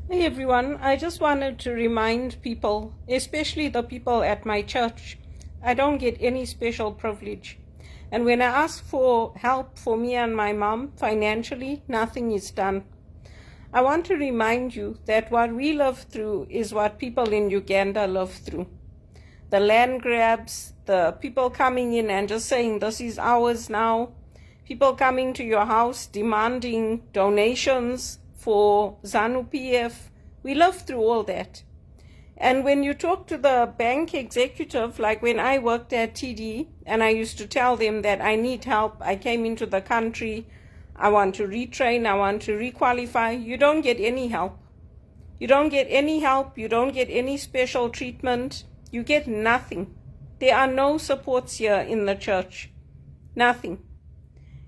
Hey everyone, I just wanted to remind people, especially the people at my church, I don't get any special privilege. And when I ask for help for me and my mom financially, nothing is done. I want to remind you that what we live through is what people in Uganda live through. The land grabs, the people coming in and just saying this is ours now, people coming to your house demanding donations for ZANU-PF. We live through all that. And when you talk to the bank executive, like when I worked at TD and I used to tell them that I need help, I came into the country, I want to retrain, I want to requalify, you don't get any help. You don't get any help, you don't get any special treatment, you get nothing. There are no supports here in the church. Nothing.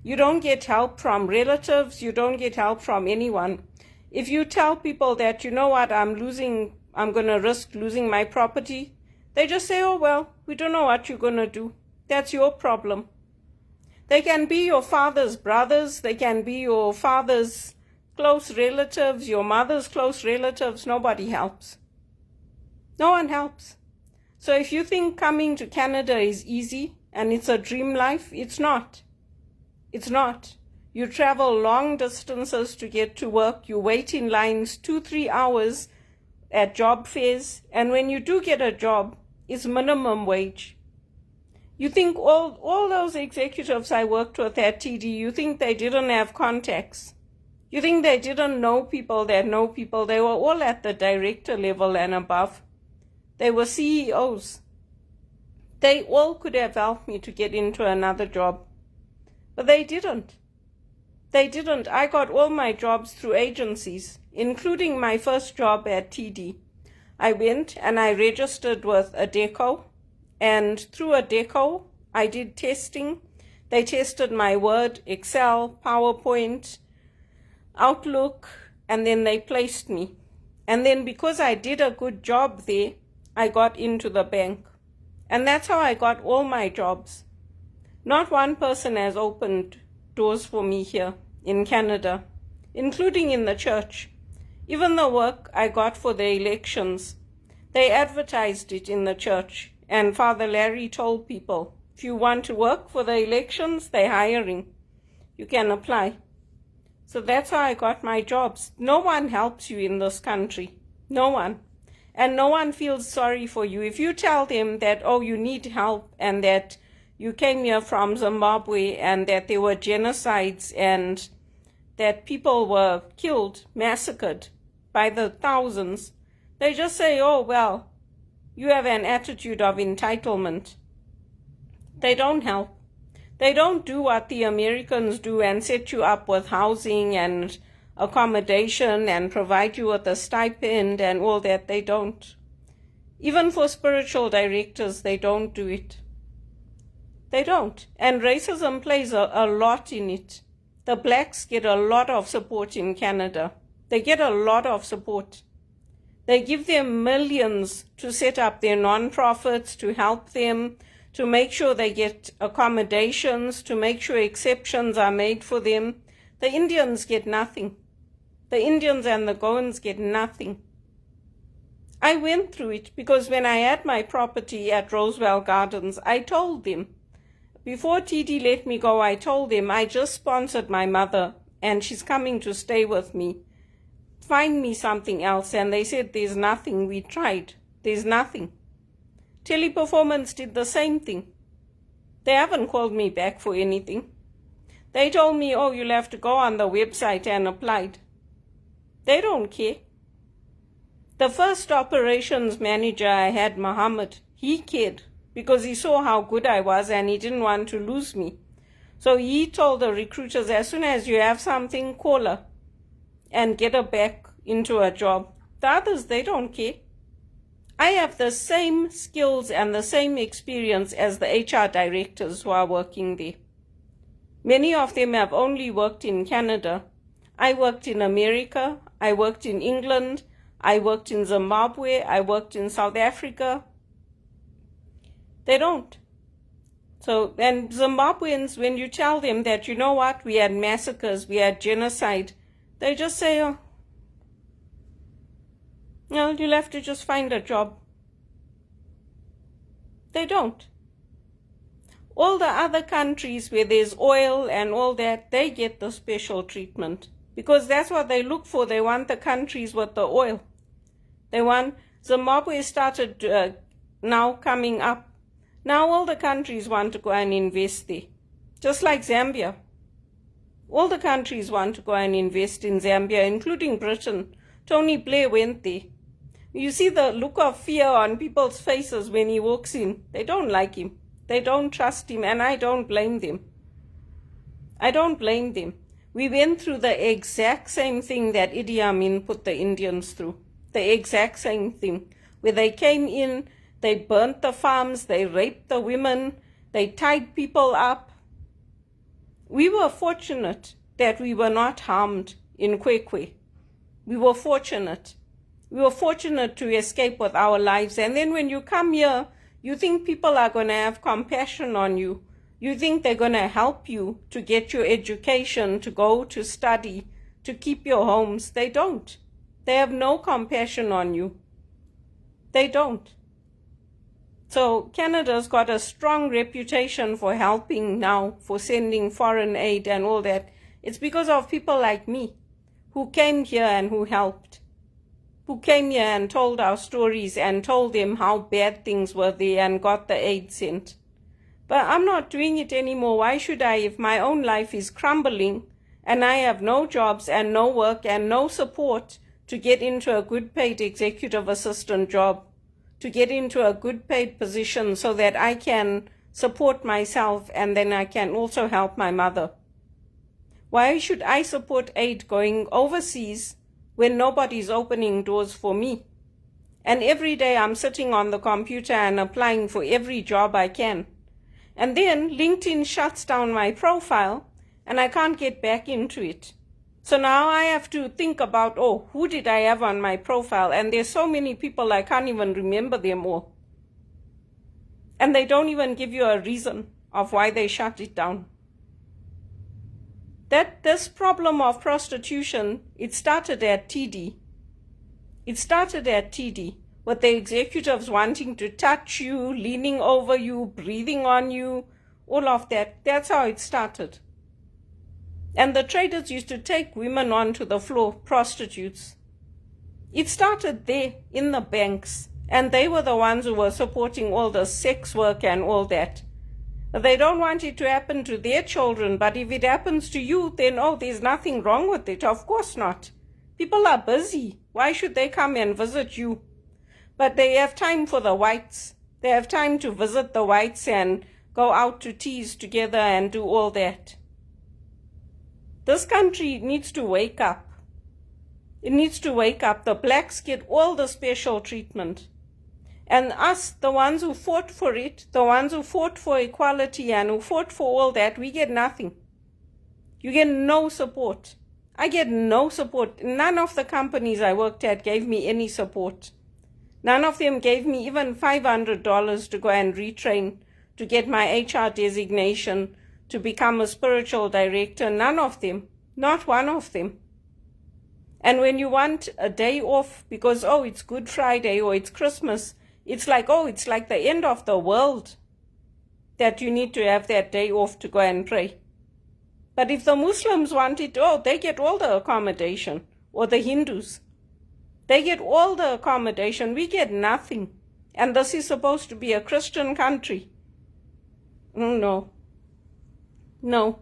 You don't get help from relatives, you don't get help from anyone. If you tell people that, you know what, I'm going to risk losing my property, they just say, oh, well, we don't know what you're going to do. That's your problem. They can be your father's brothers, they can be your father's close relatives, your mother's close relatives. Nobody helps. No one helps. So if you think coming to Canada is easy and it's a dream life, it's not. It's not. You travel long distances to get to work. You wait in lines 2-3 hours at job fairs. And when you do get a job, it's minimum wage. You think all those executives I worked with at TD, you think they didn't have contacts. You think they didn't know people that know people. They were all at the director level and above. They were CEOs. They all could have helped me to get into another job. But they didn't. They didn't. I got all my jobs through agencies, including my first job at TD. I went and I registered with ADECO, and through ADECO, I did testing. They tested my Word, Excel, PowerPoint, Outlook, and then they placed me. And then because I did a good job there, I got into the bank. And that's how I got all my jobs. Not one person has opened doors for me here in Canada, including in the church. Even the work I got for the elections, they advertised it in the church. And Father Larry told people, if you want to work for the elections, they're hiring. You can apply. So that's how I got my jobs. No one helps you in this country. No one. And no one feels sorry for you. If you tell them that, oh, you need help and that you came here from Zimbabwe and that there were genocides and that people were killed, massacred by the thousands, they just say, oh, well, you have an attitude of entitlement. They don't help. They don't do what the Americans do and set you up with housing and accommodation and provide you with a stipend and all that. They don't. Even for spiritual directors, they don't do it. They don't. And racism plays a lot in it. The blacks get a lot of support in Canada. They get a lot of support. They give them millions to set up their non-profits, to help them, to make sure they get accommodations, to make sure exceptions are made for them. The Indians get nothing. The Indians and the Goans get nothing. I went through it because when I had my property at Rosewell Gardens, I told them, before TD let me go, I told them, I just sponsored my mother and she's coming to stay with me. Find me something else. And they said, there's nothing. We tried. There's nothing. Teleperformance did the same thing. They haven't called me back for anything. They told me, oh, you'll have to go on the website and apply. They don't care. The first operations manager I had, Mohammed, he cared because he saw how good I was and he didn't want to lose me. So he told the recruiters, as soon as you have something, call her and get her back into a job. The others, they don't care. I have the same skills and the same experience as the HR directors who are working there. Many of them have only worked in Canada. I worked in America, I worked in England, I worked in Zimbabwe, I worked in South Africa. They don't. So, and Zimbabweans, when you tell them that, you know what, we had massacres, we had genocide, they just say, oh, Well, you'll have to just find a job. They don't. All the other countries where there's oil and all that, they get the special treatment because that's what they look for. They want the countries with the oil. They want, Zimbabwe started now coming up. Now all the countries want to go and invest there, just like Zambia. All the countries want to go and invest in Zambia, including Britain. Tony Blair went there. You see the look of fear on people's faces when he walks in. They don't like him. They don't trust him, and I don't blame them. I don't blame them. We went through the exact same thing that Idi Amin put the Indians through. The exact same thing. Where they came in, they burnt the farms, they raped the women, they tied people up. We were fortunate that we were not harmed in Kwekwe. We were fortunate. We were fortunate to escape with our lives. And then when you come here, you think people are going to have compassion on you. You think they're going to help you to get your education, to go to study, to keep your homes. They don't. They have no compassion on you. They don't. So Canada's got a strong reputation for helping now, for sending foreign aid and all that. It's because of people like me who came here and who helped. Who came here and told our stories and told them how bad things were there and got the aid sent. But I'm not doing it anymore. Why should I if my own life is crumbling and I have no jobs and no work and no support to get into a good paid executive assistant job, to get into a good paid position so that I can support myself and then I can also help my mother? Why should I support aid going overseas when nobody's opening doors for me? And every day I'm sitting on the computer and applying for every job I can. And then LinkedIn shuts down my profile and I can't get back into it. So now I have to think about, oh, who did I have on my profile? And there's so many people I can't even remember them all. And they don't even give you a reason of why they shut it down. This problem of prostitution, it started at TD. It started at TD, with the executives wanting to touch you, leaning over you, breathing on you, all of that. That's how it started. And the traders used to take women onto the floor, prostitutes. It started there in the banks, and they were the ones who were supporting all the sex work and all that. They don't want it to happen to their children, but if it happens to you, then oh, there's nothing wrong with it. Of course not. People are busy. Why should they come and visit you? But they have time for the whites. They have time to visit the whites and go out to teas together and do all that. This country needs to wake up. It needs to wake up. The blacks get all the special treatment. And us, the ones who fought for it, the ones who fought for equality and who fought for all that, we get nothing. You get no support. I get no support. None of the companies I worked at gave me any support. None of them gave me even $500 to go and retrain, to get my HR designation, to become a spiritual director. None of them. Not one of them. And when you want a day off because, oh, it's Good Friday or it's Christmas, it's like, oh, it's like the end of the world that you need to have that day off to go and pray. But if the Muslims want it, oh, they get all the accommodation. Or the Hindus. They get all the accommodation. We get nothing. And this is supposed to be a Christian country. No. No.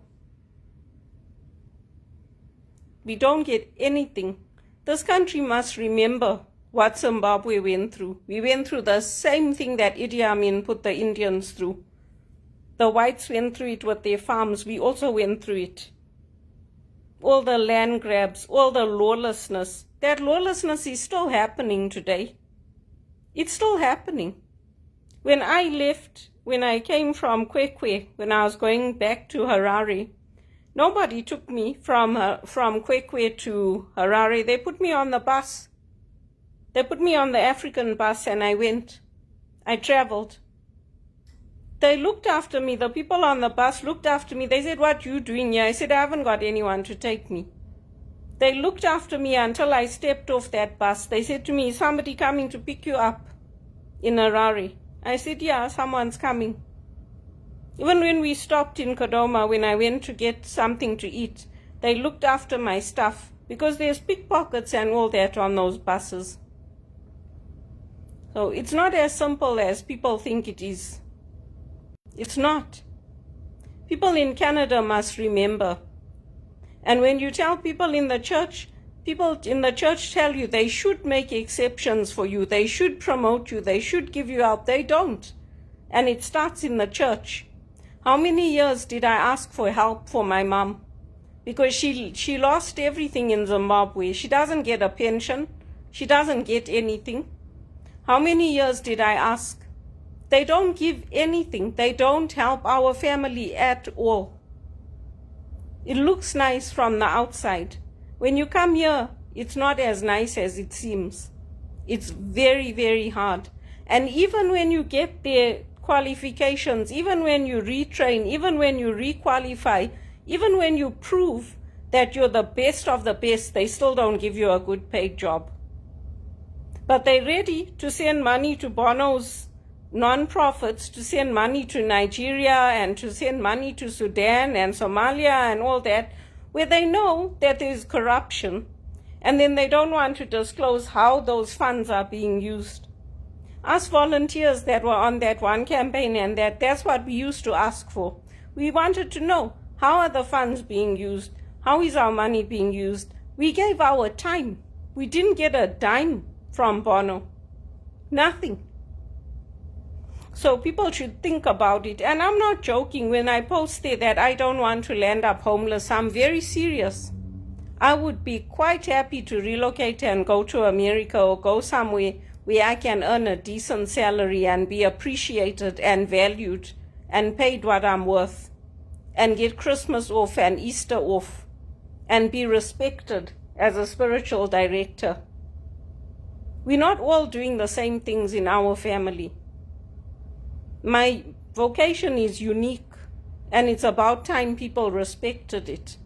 We don't get anything. This country must remember what Zimbabwe went through. We went through the same thing that Idi Amin put the Indians through. The whites went through it with their farms. We also went through it. All the land grabs, all the lawlessness. That lawlessness is still happening today. It's still happening. When I left, when I came from Kwekwe, when I was going back to Harare, nobody took me from Kwekwe to Harare. They put me on the bus. They put me on the African bus and I went. I traveled. They looked after me. The people on the bus looked after me. They said, what are you doing here? I said, I haven't got anyone to take me. They looked after me until I stepped off that bus. They said to me, "Is somebody coming to pick you up in Harare?" I said, "Yeah, someone's coming." Even when we stopped in Kodoma, when I went to get something to eat, they looked after my stuff because there's pickpockets and all that on those buses. So it's not as simple as people think it is. It's not. People in Canada must remember. And when you tell people in the church tell you they should make exceptions for you, they should promote you, they should give you help. They don't. And it starts in the church. How many years did I ask for help for my mom? Because she lost everything in Zimbabwe. She doesn't get a pension. She doesn't get anything. How many years did I ask? They don't give anything. They don't help our family at all. It looks nice from the outside. When you come here, it's not as nice as it seems. It's very, very hard. And even when you get their qualifications, even when you retrain, even when you requalify, even when you prove that you're the best of the best, they still don't give you a good paid job. But they're ready to send money to Bono's non-profits, to send money to Nigeria and to send money to Sudan and Somalia and all that, where they know that there's corruption, and then they don't want to disclose how those funds are being used. Us volunteers that were on that one campaign, and that's what we used to ask for. We wanted to know, how are the funds being used? How is our money being used? We gave our time. We didn't get a dime from Bono. Nothing. So people should think about it. And I'm not joking when I post there that I don't want to land up homeless. I'm very serious. I would be quite happy to relocate and go to America or go somewhere where I can earn a decent salary and be appreciated and valued and paid what I'm worth, and get Christmas off and Easter off, and be respected as a spiritual director. We're not all doing the same things in our family. My vocation is unique, and it's about time people respected it.